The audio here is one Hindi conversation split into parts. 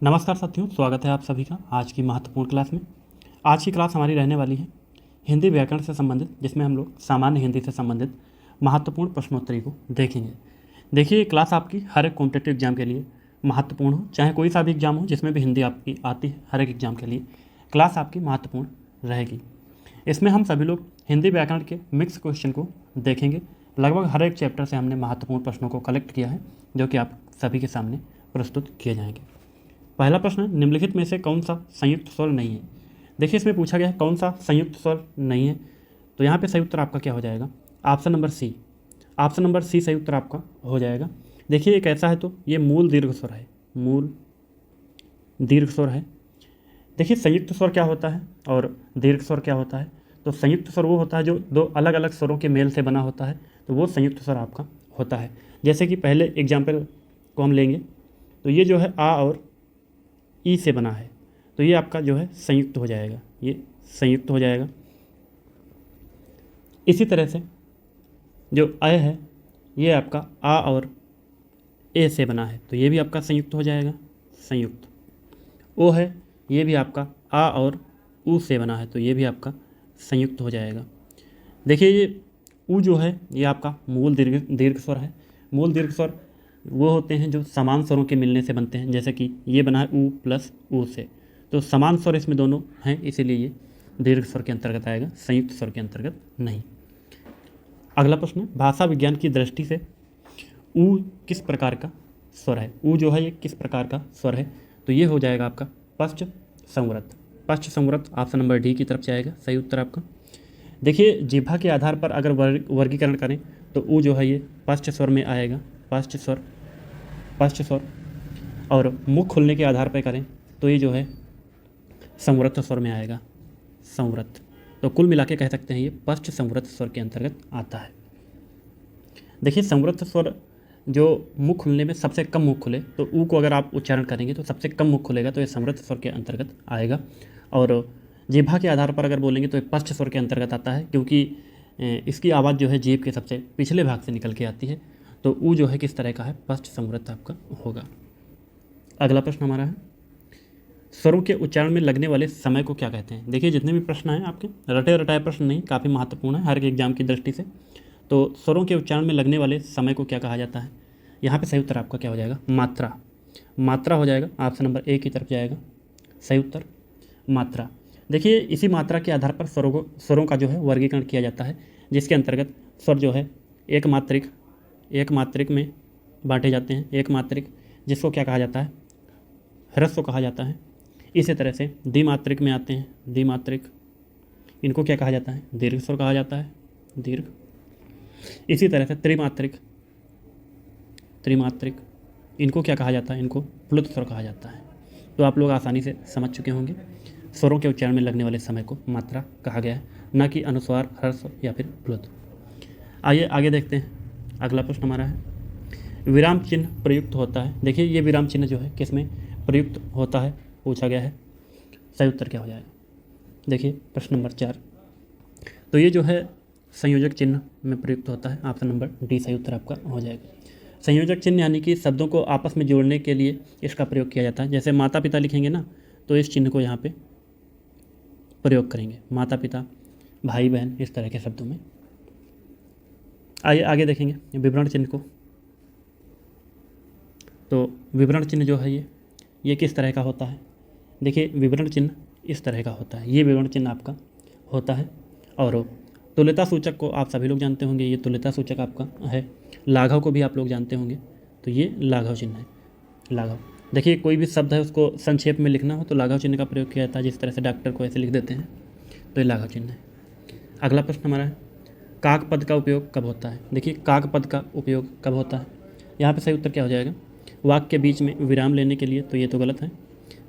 नमस्कार साथियों, स्वागत है आप सभी का आज की महत्वपूर्ण क्लास में। आज की क्लास हमारी रहने वाली है हिंदी व्याकरण से संबंधित, जिसमें हम लोग सामान्य हिंदी से संबंधित महत्वपूर्ण प्रश्नोत्तरी को देखेंगे। देखिए, ये क्लास आपकी हर एक कॉम्पिटिटिव एग्जाम के लिए महत्वपूर्ण हो, चाहे कोई सा भी एग्जाम हो जिसमें भी हिंदी आपकी आती है, हर एक एग्जाम के लिए क्लास आपकी महत्वपूर्ण रहेगी। इसमें हम सभी लोग हिंदी व्याकरण के मिक्स क्वेश्चन को देखेंगे। लगभग हर एक चैप्टर से हमने महत्वपूर्ण प्रश्नों को कलेक्ट किया है, जो कि आप सभी के सामने प्रस्तुत किए जाएंगे। पहला प्रश्न, निम्नलिखित में से कौन सा संयुक्त स्वर नहीं है। देखिए, इसमें पूछा गया है कौन सा संयुक्त स्वर नहीं है, तो यहाँ पे सही उत्तर आपका क्या हो जाएगा? Option number C. Option number C सही उत्तर आपका हो जाएगा। देखिए, ये कैसा है, तो ये मूल दीर्घ स्वर है, मूल दीर्घ स्वर है। देखिए, संयुक्त स्वर क्या होता है और दीर्घ स्वर क्या होता है? तो संयुक्त स्वर वो होता है जो दो अलग अलग स्वरों के मेल से बना होता है, तो वो संयुक्त स्वर आपका होता है। जैसे कि पहले एग्जाम्पल को हम लेंगे, तो ये जो है आ और ई से बना है, तो ये आपका जो है संयुक्त हो जाएगा, ये संयुक्त हो जाएगा। इसी तरह से जो अ है, ये आपका आ और ए से बना है, तो ये भी आपका संयुक्त हो जाएगा, संयुक्त। ओ है, ये भी आपका आ और ऊ से बना है, तो ये भी आपका संयुक्त हो जाएगा। देखिए, ये ऊ जो है ये आपका मूल दीर्घ स्वर है। मूल दीर्घ स्वर वो होते हैं जो समान स्वरों के मिलने से बनते हैं, जैसे कि ये बना है ऊ प्लस ऊ से, तो समान स्वर इसमें दोनों हैं, इसीलिए ये दीर्घ स्वर के अंतर्गत आएगा, संयुक्त स्वर के अंतर्गत नहीं। अगला प्रश्न, भाषा विज्ञान की दृष्टि से ऊ किस प्रकार का स्वर है? ऊ जो है ये किस प्रकार का स्वर है? तो ये हो जाएगा आपका पश्च संवृत। पश्च संवृत ऑप्शन नंबर डी की तरफ जाएगा सही उत्तर आपका। देखिए, जिह्वा के आधार पर अगर वर्गीकरण करें तो ऊ जो है ये पश्च स्वर में आएगा, पश्च स्वर। और मुख खुलने के आधार पर करें तो ये जो है संवृत स्वर में आएगा, संवृत। तो कुल मिला के कह सकते हैं ये पश्च संवृत स्वर के अंतर्गत आता है। देखिए, संवृत स्वर जो मुख खुलने में सबसे कम मुख खुले, तो ऊ को अगर आप उच्चारण करेंगे तो सबसे कम मुख खुलेगा, तो ये संवृत स्वर के अंतर्गत आएगा। और जिह्वा के आधार पर अगर बोलेंगे तो ये पश्च स्वर के अंतर्गत आता है, क्योंकि इसकी आवाज़ जो है जीभ के सबसे पिछले भाग से निकल के आती है, तो ऊ जो है किस तरह का है? पश्च संवृत आपका होगा। अगला प्रश्न हमारा है, स्वरों के उच्चारण में लगने वाले समय को क्या कहते हैं? देखिए, जितने भी प्रश्न हैं आपके रटे रटाए प्रश्न नहीं, काफ़ी महत्वपूर्ण है हर एक एग्जाम की दृष्टि से। तो स्वरों के उच्चारण में लगने वाले समय को क्या कहा जाता है? यहाँ पे सही उत्तर आपका क्या हो जाएगा? मात्रा। मात्रा हो जाएगा, ऑप्शन नंबर ए की तरफ जाएगा सही उत्तर, मात्रा। देखिए, इसी मात्रा के आधार पर स्वरों का जो है वर्गीकरण किया जाता है, जिसके अंतर्गत स्वर जो है एक मात्रिक में बांटे जाते हैं। एक मात्रिक जिसको क्या कहा जाता है? ह्रस्व कहा जाता है। इसी तरह से द्विमात्रिक में आते हैं, द्विमात्रिक, इनको क्या कहा जाता है? दीर्घ स्वर कहा जाता है, दीर्घ। इसी तरह से त्रिमात्रिक, इनको क्या कहा जाता है? इनको प्लुत स्वर कहा जाता है। तो आप लोग आसानी से समझ चुके होंगे, स्वरों के उच्चारण में लगने वाले समय को मात्रा कहा गया है, न कि अनुस्वार, ह्रस्व या फिर प्लुत। आइए आगे देखते हैं। अगला प्रश्न हमारा है, विराम चिन्ह प्रयुक्त होता है। देखिए, ये विराम चिन्ह जो है किसमें प्रयुक्त होता है पूछा गया है, सही उत्तर क्या हो जाएगा? देखिए, प्रश्न नंबर 4, तो ये जो है संयोजक चिन्ह में प्रयुक्त होता है, ऑप्शन नंबर डी सही उत्तर आपका हो जाएगा। संयोजक चिन्ह यानी कि शब्दों को आपस में जोड़ने के लिए इसका प्रयोग किया जाता है। जैसे माता पिता लिखेंगे ना, तो इस चिन्ह को यहाँ पे प्रयोग करेंगे, माता पिता, भाई बहन, इस तरह के शब्दों में। आइए आगे देखेंगे विवरण चिन्ह को। तो विवरण चिन्ह जो है ये किस तरह का होता है? देखिए, विवरण चिन्ह इस तरह का होता है, ये विवरण चिन्ह आपका होता है। और तुल्यता सूचक को आप सभी लोग जानते होंगे, ये तुल्यता सूचक आपका है। लाघव को भी आप लोग जानते होंगे, तो ये लाघव चिन्ह है, लाघव। देखिए, कोई भी शब्द है उसको संक्षेप में लिखना हो तो लाघव चिन्ह का प्रयोग किया जाता है, जिस तरह से डॉक्टर को ऐसे लिख देते हैं, तो ये लाघव चिन्ह है। अगला प्रश्न हमारा है, काक पद का उपयोग कब होता है? देखिए, काक पद का उपयोग कब होता है? यहाँ पे सही उत्तर क्या हो जाएगा? वाक्य के बीच में विराम लेने के लिए, तो ये तो गलत है।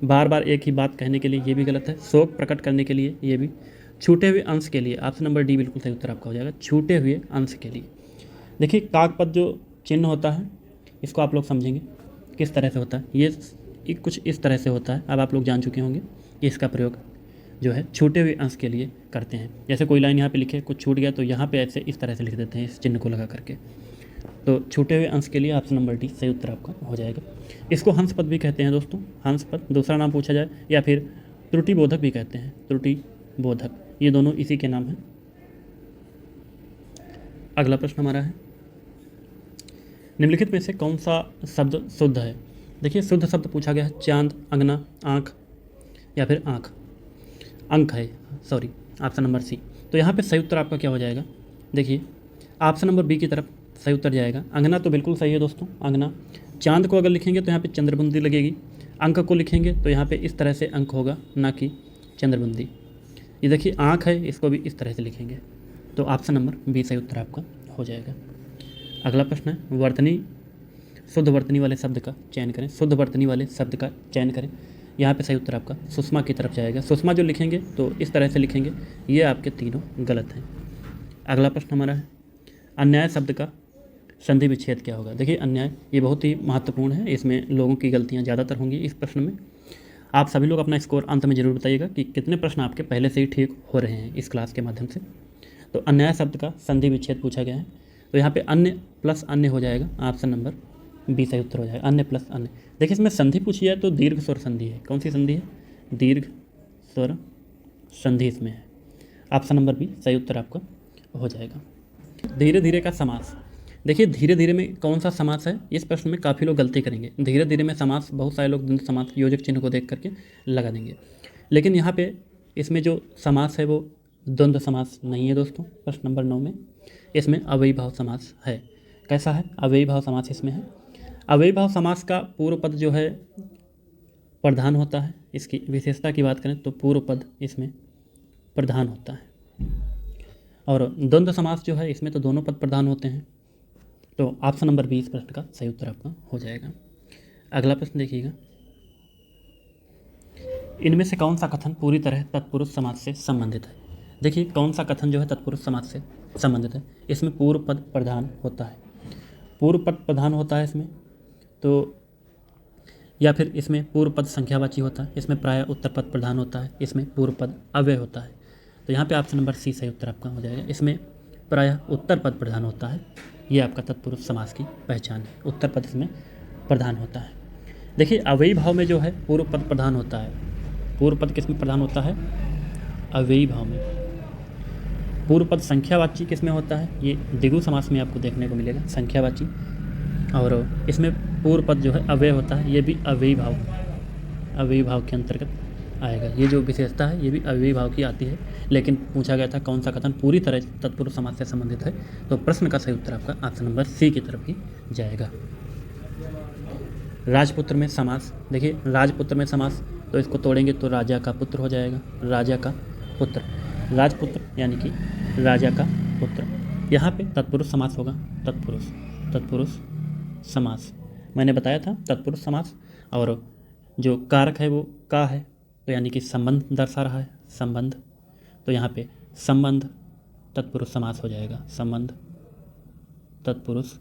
बार बार एक ही बात कहने के लिए, ये भी गलत है। शोक प्रकट करने के लिए, ये भी। छूटे हुए अंश के लिए, ऑप्शन नंबर डी बिल्कुल सही उत्तर आपका हो जाएगा, छूटे हुए अंश के लिए। देखिए, काक पद जो चिन्ह होता है, इसको आप लोग समझेंगे किस तरह से होता है। ये कुछ इस तरह से होता है, अब आप लोग जान चुके होंगे कि इसका प्रयोग जो है छूटे हुए अंश के लिए करते हैं। जैसे कोई लाइन यहाँ पे लिखे, कुछ छूट गया, तो यहाँ पे ऐसे इस तरह से लिख देते हैं, इस चिन्ह को लगा करके। तो छूटे हुए अंश के लिए ऑप्शन नंबर डी सही उत्तर आपका हो जाएगा। इसको हंस पद भी कहते हैं दोस्तों, हंस पद दूसरा नाम पूछा जाए, या फिर त्रुटि बोधक भी कहते हैं, त्रुटि बोधक, ये दोनों इसी के नाम हैं। अगला प्रश्न हमारा है, निम्नलिखित में से कौन सा शब्द शुद्ध है। देखिए शुद्ध शब्द पूछा गया है, चांद, अंगना, आँख या फिर आँख, अंक है, सॉरी ऑप्शन नंबर सी। तो यहाँ पे सही उत्तर आपका क्या हो जाएगा, देखिए ऑप्शन नंबर बी की तरफ सही उत्तर जाएगा। अंगना तो बिल्कुल सही है दोस्तों, अंगना। चांद को अगर लिखेंगे तो यहाँ पे चंद्रबुंदी लगेगी, अंक को लिखेंगे तो यहाँ पे इस तरह से अंक होगा, ना कि चंद्रबुंदी। ये देखिए आँख है, इसको भी इस तरह से लिखेंगे, तो ऑप्शन नंबर बी सही उत्तर आपका हो जाएगा। अगला प्रश्न है, वर्तनी, शुद्ध वर्तनी वाले शब्द का चयन करें, शुद्ध वर्तनी वाले शब्द का चयन करें। यहाँ पे सही उत्तर आपका सुषमा की तरफ जाएगा। सुषमा जो लिखेंगे तो इस तरह से लिखेंगे, ये आपके तीनों गलत हैं। अगला प्रश्न हमारा है, अन्याय शब्द का संधि विच्छेद क्या होगा। देखिए अन्याय ये बहुत ही महत्वपूर्ण है, इसमें लोगों की गलतियाँ ज़्यादातर होंगी इस प्रश्न में। आप सभी लोग अपना स्कोर अंत में ज़रूर बताइएगा कि कितने प्रश्न आपके पहले से ही ठीक हो रहे हैं इस क्लास के माध्यम से। तो अन्याय शब्द का संधि विच्छेद पूछा गया है, तो यहाँ पे अन्य प्लस अन्य हो जाएगा, ऑप्शन नंबर बी सही उत्तर हो जाएगा, अन्य प्लस अन्य। देखिए इसमें संधि पूछी है तो दीर्घ स्वर संधि है, कौन सी संधि है, दीर्घ स्वर संधि इसमें है, ऑप्शन नंबर बी सही उत्तर आपका हो जाएगा। धीरे धीरे का समास, देखिए धीरे धीरे में कौन सा समास है, इस प्रश्न में काफ़ी लोग गलती करेंगे। धीरे धीरे में समास बहुत सारे लोग द्वंद्व समास योजक चिन्ह को देख करके लगा देंगे, लेकिन यहाँ पे इसमें जो समास है वो द्वंद्व समास नहीं है दोस्तों। प्रश्न नंबर 9 में इसमें अव्ययी भाव समास है। कैसा है, अव्ययी भाव समास इसमें है। अव्ययी भाव समास का पूर्व पद जो है प्रधान होता है, इसकी विशेषता की बात करें तो पूर्व पद इसमें प्रधान होता है, और द्वंद्व समास जो है इसमें तो दोनों पद प्रधान होते हैं। तो ऑप्शन नंबर 20 प्रश्न का सही उत्तर आपका हो जाएगा। अगला प्रश्न देखिएगा, इनमें से कौन सा कथन पूरी तरह तत्पुरुष समास से संबंधित है। देखिए कौन सा कथन जो है तत्पुरुष समास से संबंधित है। इसमें पूर्व पद प्रधान होता है, पूर्व पद प्रधान होता है इसमें, तो या फिर इसमें पूर्व पद संख्यावाची होता है, इसमें प्रायः उत्तर पद प्रधान होता है, इसमें पूर्व पद अव्यय होता है। तो यहाँ पे ऑप्शन नंबर सी सही उत्तर आपका हो जाएगा। इसमें प्रायः उत्तर पद प्रधान होता है, ये आपका तत्पुरुष समास की पहचान है, उत्तर पद इसमें प्रधान होता है। देखिए अव्ययी भाव में जो है पूर्व पद प्रधान होता है, पूर्व पद किसमें प्रधान होता है, अव्ययी भाव में। पूर्व पद संख्यावाची किसमें होता है, ये द्विगु समास में आपको देखने को मिलेगा, संख्यावाची। और इसमें पूर्व पद जो है अव्यय होता है, ये भी अव्ययी भाव के अंतर्गत आएगा। ये जो विशेषता है ये भी अव्ययी भाव की आती है, लेकिन पूछा गया था कौन सा कथन पूरी तरह तत्पुरुष समास से संबंधित है, तो प्रश्न का सही उत्तर आपका ऑप्शन नंबर सी की तरफ ही जाएगा। राजपुत्र में समास, देखिए राजपुत्र में समास, तो इसको तोड़ेंगे तो राजा का पुत्र हो जाएगा, राजा का पुत्र, राजपुत्र यानी कि राजा का पुत्र। यहाँ पे तत्पुरुष समास होगा, तत्पुरुष समास मैंने बताया था तत्पुरुष समास, और जो कारक है वो का है, तो यानी कि संबंध दर्शा रहा है, संबंध, तो यहाँ पे संबंध तत्पुरुष समास हो जाएगा, संबंध तत्पुरुष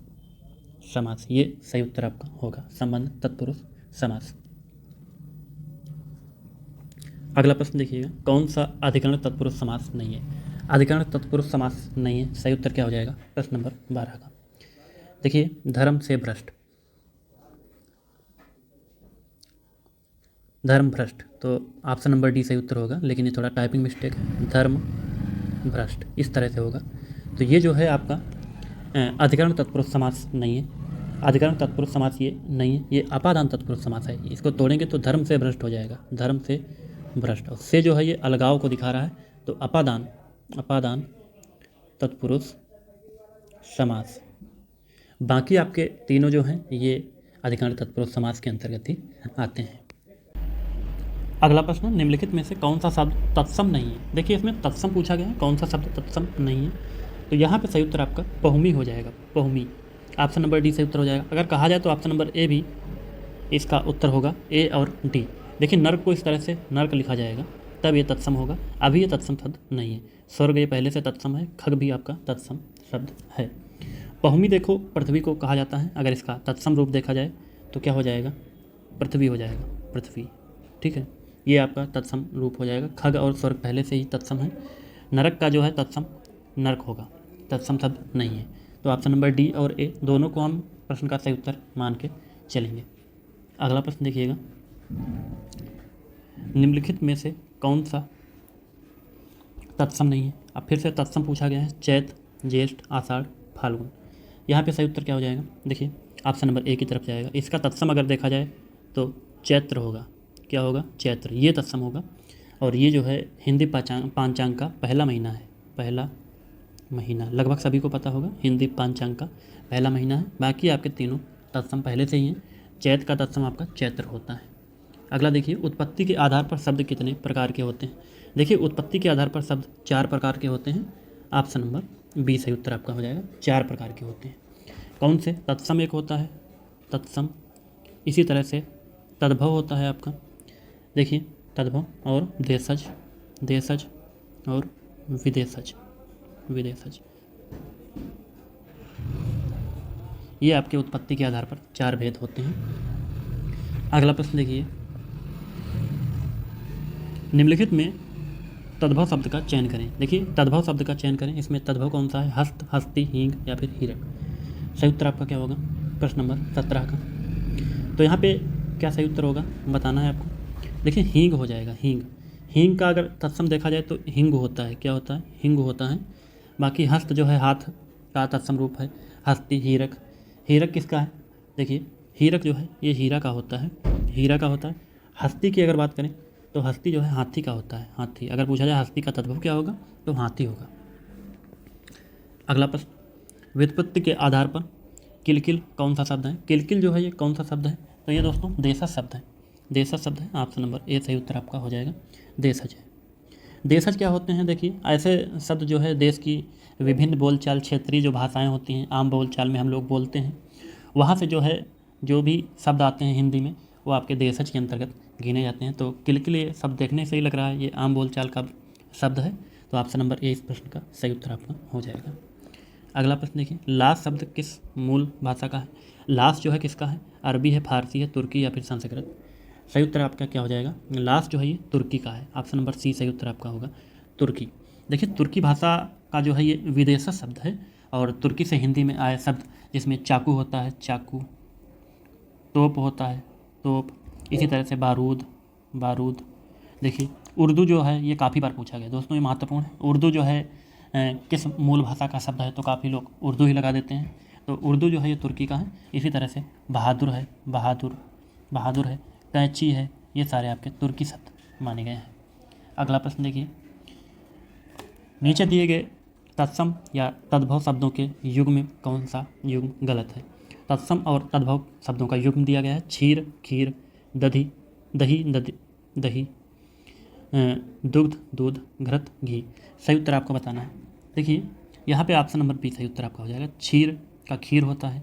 समास, ये सही उत्तर आपका होगा, संबंध तत्पुरुष समास। अगला प्रश्न देखिएगा, कौन सा अधिकरण तत्पुरुष समास नहीं है। अधिकरण तत्पुरुष समास नहीं है, सही उत्तर क्या हो जाएगा, प्रश्न नंबर 12 का। देखिए धर्म से भ्रष्ट, धर्म भ्रष्ट, तो ऑप्शन नंबर डी सही उत्तर होगा, लेकिन ये थोड़ा टाइपिंग मिस्टेक है, धर्म भ्रष्ट इस तरह से होगा। तो ये जो है आपका अधिकरण तत्पुरुष समास नहीं है, अधिकरण तत्पुरुष समास ये नहीं है, ये अपादान तत्पुरुष समास है। इसको तोड़ेंगे तो धर्म से भ्रष्ट हो जाएगा, धर्म से भ्रष्ट, और से जो है ये अलगाव को दिखा रहा है, तो अपादान तत्पुरुष समास। बाकी आपके तीनों जो हैं ये अधिकरण तत्पुरुष समास के अंतर्गत ही आते हैं। अगला प्रश्न, निम्नलिखित में से कौन सा शब्द तत्सम नहीं है। देखिए इसमें तत्सम पूछा गया है, कौन सा शब्द तत्सम नहीं है, तो यहाँ पे सही उत्तर आपका पहुमी हो जाएगा, पहुमी, ऑप्शन नंबर डी सही उत्तर हो जाएगा। अगर कहा जाए तो ऑप्शन नंबर ए भी इसका उत्तर होगा, ए और डी। देखिए नर्क को इस तरह से नर्क लिखा जाएगा, तब ये तत्सम होगा, अभी ये तत्सम शब्द नहीं है। स्वर्ग ये पहले से तत्सम है, खग भी आपका तत्सम शब्द है। पहुमी देखो पृथ्वी को कहा जाता है, अगर इसका तत्सम रूप देखा जाए तो क्या हो जाएगा, पृथ्वी हो जाएगा, पृथ्वी, ठीक है, ये आपका तत्सम रूप हो जाएगा। खग और स्वर्ग पहले से ही तत्सम है। नरक का जो है तत्सम नरक होगा, तत्सम शब्द नहीं है। तो ऑप्शन नंबर डी और ए दोनों को हम प्रश्न का सही उत्तर मान के चलेंगे। अगला प्रश्न देखिएगा, निम्नलिखित में से कौन सा तत्सम नहीं है। अब फिर से तत्सम पूछा गया है, चैत, ज्येष्ठ, आषाढ़, फाल्गुन। यहाँ पे सही उत्तर क्या हो जाएगा, देखिए ऑप्शन नंबर ए की तरफ जाएगा। इसका तत्सम अगर देखा जाए तो चैत्र होगा। क्या होगा, चैत्र, ये तत्सम होगा। और ये जो है हिंदी पांचांग का पहला महीना है, पहला महीना लगभग सभी को पता होगा, हिंदी पांचांग का पहला महीना है। बाकी आपके तीनों तत्सम पहले से ही हैं। चैत का तत्सम आपका चैत्र होता है। अगला देखिए, उत्पत्ति के आधार पर शब्द कितने प्रकार के होते हैं। देखिए उत्पत्ति के आधार पर शब्द 4 प्रकार के होते हैं। ऑप्शन नंबर बी सही उत्तर आपका हो जाएगा, 4 प्रकार के होते हैं। कौन से, तत्सम एक होता है, तत्सम, इसी तरह से तद्भव होता है आपका, देखिए तद्भव, और देशज, देशज और विदेशज, विदेशज। ये आपके उत्पत्ति के आधार पर 4 भेद होते हैं। अगला प्रश्न देखिए, निम्नलिखित में तद्भव शब्द का चयन करें। देखिए तद्भव शब्द का चयन करें, इसमें तद्भव कौन सा है, हस्त, हस्ती, हींग या फिर हीरक। सही उत्तर आपका क्या होगा, प्रश्न नंबर 17 का। तो यहाँ पे क्या सही उत्तर होगा बताना है आपको। देखिए हींग हो जाएगा, हींग। हींग का अगर तत्सम देखा जाए तो हिंग होता है। क्या होता है, हिंग होता है। बाकी हस्त जो है हाथ का तत्सम रूप है, हस्ती, हीरक। हीरक किसका है, देखिए हीरक जो है ये हीरा का होता है, हीरा का होता है। हस्ती की अगर बात करें तो हस्ती जो है हाथी का होता है, हाथी। अगर पूछा जाए हस्ती का तद्भव क्या होगा तो हाथी होगा। अगला प्रश्न, व्युत्पत्ति के आधार पर किलकिल कौन सा शब्द है। किलकिल जो है ये कौन सा शब्द है, तो ये दोस्तों देशज शब्द है, देशज शब्द है। ऑप्शन नंबर ए सही उत्तर आपका हो जाएगा, देशज है। देशज क्या होते हैं, देखिए ऐसे शब्द जो है देश की विभिन्न बोलचाल, क्षेत्रीय जो भाषाएं होती हैं, आम बोलचाल में हम लोग बोलते हैं, वहाँ से जो है जो भी शब्द आते हैं हिंदी में वो आपके देशज के अंतर्गत गिने जाते हैं। तो किलकिल ये शब्द देखने से ही लग रहा है ये आम बोलचाल का शब्द है। तो ऑप्शन नंबर ए इस प्रश्न का सही उत्तर आपका हो जाएगा। अगला प्रश्न देखिए, लाश शब्द किस मूल भाषा का है। लाश जो है किसका है, अरबी है, फारसी है, तुर्की या फिर संस्कृत। सही उत्तर आपका क्या हो जाएगा, लाश जो है ये तुर्की का है। ऑप्शन नंबर सी सही उत्तर आपका होगा, तुर्की। देखिए तुर्की भाषा का जो है ये विदेशज शब्द है, और तुर्की से हिंदी में आए शब्द जिसमें चाकू होता है, चाकू, तोप होता है, तोप, इसी तरह से बारूद, बारूद। देखिए उर्दू जो है ये काफ़ी बार पूछा गया दोस्तों, ये महत्वपूर्ण है। उर्दू जो है किस मूल भाषा का शब्द है, तो काफ़ी लोग उर्दू ही लगा देते हैं। तो उर्दू जो है ये तुर्की का है। इसी तरह से बहादुर है, बहादुर, बहादुर है, कैंची है, ये सारे आपके तुर्की शब्द माने गए हैं। अगला प्रश्न देखिए, नीचे दिए गए तत्सम या तद्भव शब्दों के युग्म में कौन सा युग्म गलत है। तत्सम और तद्भव शब्दों का युग्म दिया गया है, क्षीर, खीर, दधी, दही, दही, दुग्ध, दूध, घृत, घी। सही उत्तर आपको बताना है। देखिए यहाँ पे ऑप्शन नंबर बी सही उत्तर आपका हो जाएगा। क्षीर का खीर होता है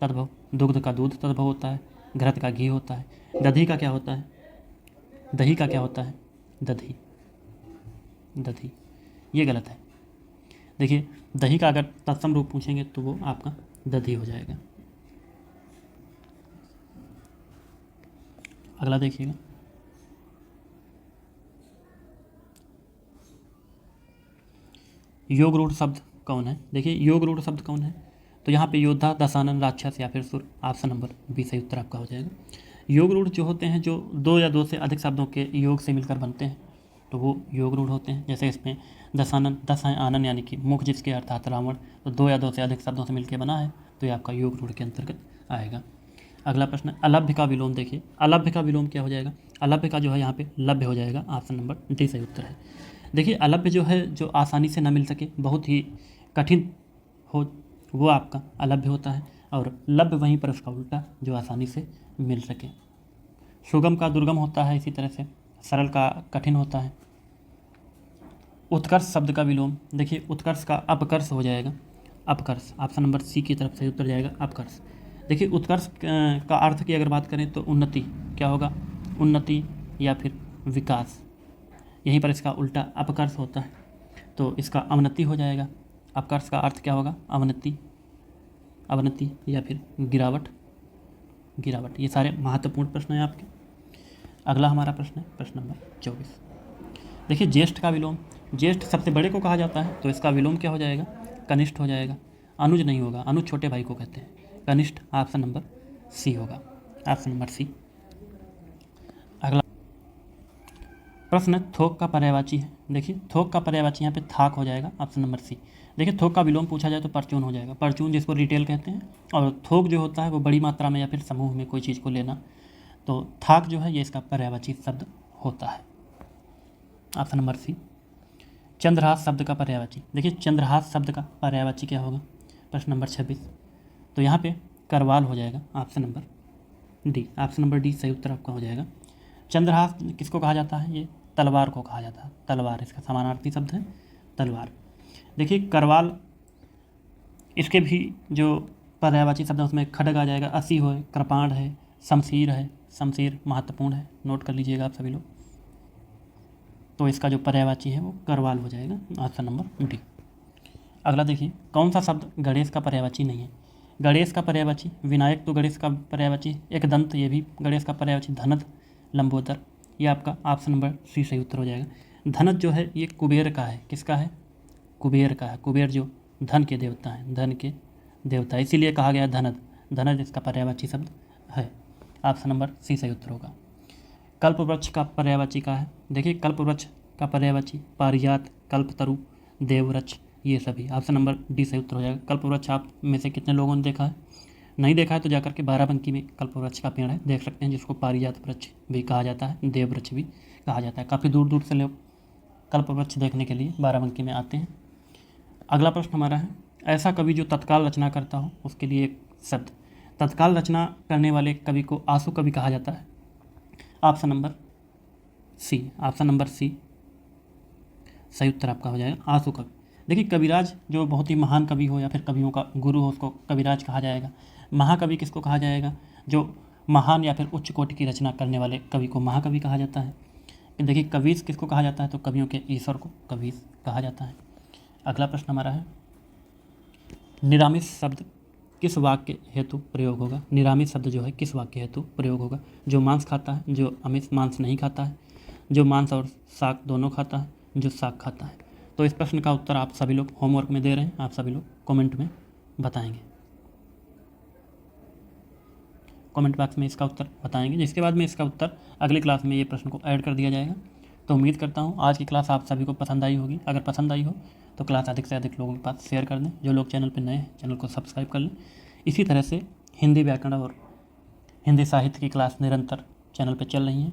तद्भव, दुग्ध का दूध तद्भव होता है, घृत का घी होता है, दधी का क्या होता है, दही का क्या होता है, दधी, दधी, ये गलत है। देखिए दही का अगर तत्सम रूप पूछेंगे तो वो आपका दधी हो जाएगा। अगला देखिएगा, योग रूढ़ शब्द कौन है। देखिए योग रूढ़ शब्द कौन है, तो यहाँ पे योद्धा, दशानन, राक्षस या फिर सुर। ऑप्शन नंबर बी सही उत्तर आपका हो जाएगा। योग रूढ़ जो होते हैं जो 2 या 2 से अधिक शब्दों के योग से मिलकर बनते हैं तो वो योग रूढ़ होते हैं। जैसे इसमें दशानन, दस है आनन यानी कि मुख जिसके अर्थात रावण, तो 2 या 2 से अधिक शब्दों से मिलकर बना है तो ये आपका योग रूढ़ के अंतर्गत आएगा। अगला प्रश्न, अलभ्य का विलोम। देखिए अलभ्य का विलोम क्या हो जाएगा, अलभ्य का जो है यहाँ पे लभ्य हो जाएगा। ऑप्शन नंबर डी सही उत्तर है। देखिए अलभ्य जो है जो आसानी से ना मिल सके, बहुत ही कठिन हो, वो आपका अलभ्य होता है, और लभ्य वहीं पर उसका उल्टा जो आसानी से मिल सके। सुगम का दुर्गम होता है, इसी तरह से सरल का कठिन होता है। उत्कर्ष शब्द का विलोम, देखिए उत्कर्ष का अपकर्ष हो जाएगा, अपकर्ष। ऑप्शन नंबर सी की तरफ सही उत्तर जाएगा, अपकर्ष। देखिए उत्कर्ष का अर्थ की अगर बात करें तो उन्नति, क्या होगा, उन्नति या फिर विकास। यहीं पर इसका उल्टा अपकर्ष होता है तो इसका अवनति हो जाएगा। अपकर्ष का अर्थ क्या होगा, अवनति, अवनति या फिर गिरावट, गिरावट। ये सारे महत्वपूर्ण प्रश्न हैं आपके। अगला हमारा प्रश्न है प्रश्न नंबर 24। देखिए ज्येष्ठ का विलोम, ज्येष्ठ सबसे बड़े को कहा जाता है तो इसका विलोम क्या हो जाएगा, कनिष्ठ हो जाएगा। अनुज नहीं होगा, अनुज छोटे भाई को कहते हैं। कनिष्ठ ऑप्शन नंबर सी होगा, ऑप्शन नंबर सी। अगला प्रश्न थोक का पर्यायवाची है। देखिए थोक का पर्यायवाची यहाँ पे थाक हो जाएगा, ऑप्शन नंबर सी। देखिए थोक का विलोम पूछा जाए तो परचून हो जाएगा, परचून जिसको रिटेल कहते हैं, और थोक जो होता है वो बड़ी मात्रा में या फिर समूह में कोई चीज़ को लेना, तो थाक जो है ये इसका पर्यायवाची शब्द होता है, ऑप्शन नंबर सी। चंद्रहास शब्द का पर्यायवाची, देखिए चंद्रहास शब्द का पर्यायवाची क्या होगा, प्रश्न नंबर 26। तो यहाँ पे करवाल हो जाएगा, option number D, option number D सही उत्तर आपका हो जाएगा। चंद्रहास किसको कहा जाता है, ये तलवार को कहा जाता है, तलवार इसका समानार्थी शब्द है तलवार। देखिए करवाल, इसके भी जो पर्यायवाची शब्द है उसमें खड्ग आ जाएगा, असी हो, कृपाण है, शमशीर है, शमशीर महत्वपूर्ण है, नोट कर लीजिएगा आप सभी लोग। तो इसका जो पर्यायवाची है वो करवाल हो जाएगा, ऑप्शन नंबर डी। अगला देखिए कौन सा शब्द गणेश का पर्यायवाची नहीं है। गणेश का पर्यायवाची विनायक तो गणेश का पर्यायवाची, एक दंत ये भी गणेश का पर्यायवाची, धनद लंबोदर, ये आपका ऑप्शन नंबर सी सही उत्तर हो जाएगा। धनद जो है ये कुबेर का है, किसका है, कुबेर का है। कुबेर जो धन के देवता हैं, धन के देवता, इसीलिए कहा गया धनद, धनद इसका पर्यायवाची शब्द है, ऑप्शन नंबर सी सही उत्तर होगा। कल्पवृक्ष का पर्यायवाची का है, देखिए कल्पवृक्ष का पर्यायवाची पारिजात, कल्पतरु, देववृक्ष, ये सभी, ऑप्शन नंबर डी सही उत्तर हो जाएगा। कल्पवृक्ष आप में से कितने लोगों ने देखा है, नहीं देखा है तो जाकर के बाराबंकी में कल्पवृक्ष का पेड़ है, देख सकते हैं, जिसको पारिजात वृक्ष भी कहा जाता है, देववृक्ष भी कहा जाता है। काफ़ी दूर दूर से लोग कल्पवृक्ष देखने के लिए बाराबंकी में आते हैं। अगला प्रश्न हमारा है, ऐसा कवि जो तत्काल रचना करता हो, उसके लिए एक शब्द। तत्काल रचना करने वाले कवि को आंसू कवि कहा जाता है, option number C, option number C सही उत्तर आपका हो जाएगा, आंसू कवि। देखिए कविराज जो बहुत ही महान कवि हो या फिर कवियों का गुरु हो, उसको कविराज कहा जाएगा। महाकवि किसको कहा जाएगा, जो महान या फिर उच्च कोटि की रचना करने वाले कवि को महाकवि कहा जाता है। देखिए कवीस किसको कहा जाता है, तो कवियों के ईश्वर को कवीस कहा जाता है। अगला प्रश्न हमारा है, निरामिष शब्द किस वाक्य हेतु प्रयोग होगा। निरामिष शब्द जो है किस वाक्य हेतु प्रयोग होगा, जो मांस खाता है, जो आमिष मांस नहीं खाता है, जो मांस और शाक दोनों खाता है, जो शाक खाता है। तो इस प्रश्न का उत्तर आप सभी लोग होमवर्क में दे रहे हैं, आप सभी लोग कमेंट में बताएंगे, कमेंट बॉक्स में इसका उत्तर बताएंगे, जिसके बाद में इसका उत्तर अगली क्लास में ये प्रश्न को ऐड कर दिया जाएगा। तो उम्मीद करता हूँ आज की क्लास आप सभी को पसंद आई होगी। अगर पसंद आई हो तो क्लास अधिक से अधिक लोगों के पास शेयर कर दें। जो लोग चैनल पर नए हैं चैनल को सब्सक्राइब कर लें। इसी तरह से हिंदी व्याकरण और हिंदी साहित्य की क्लास निरंतर चैनल पर चल रही हैं।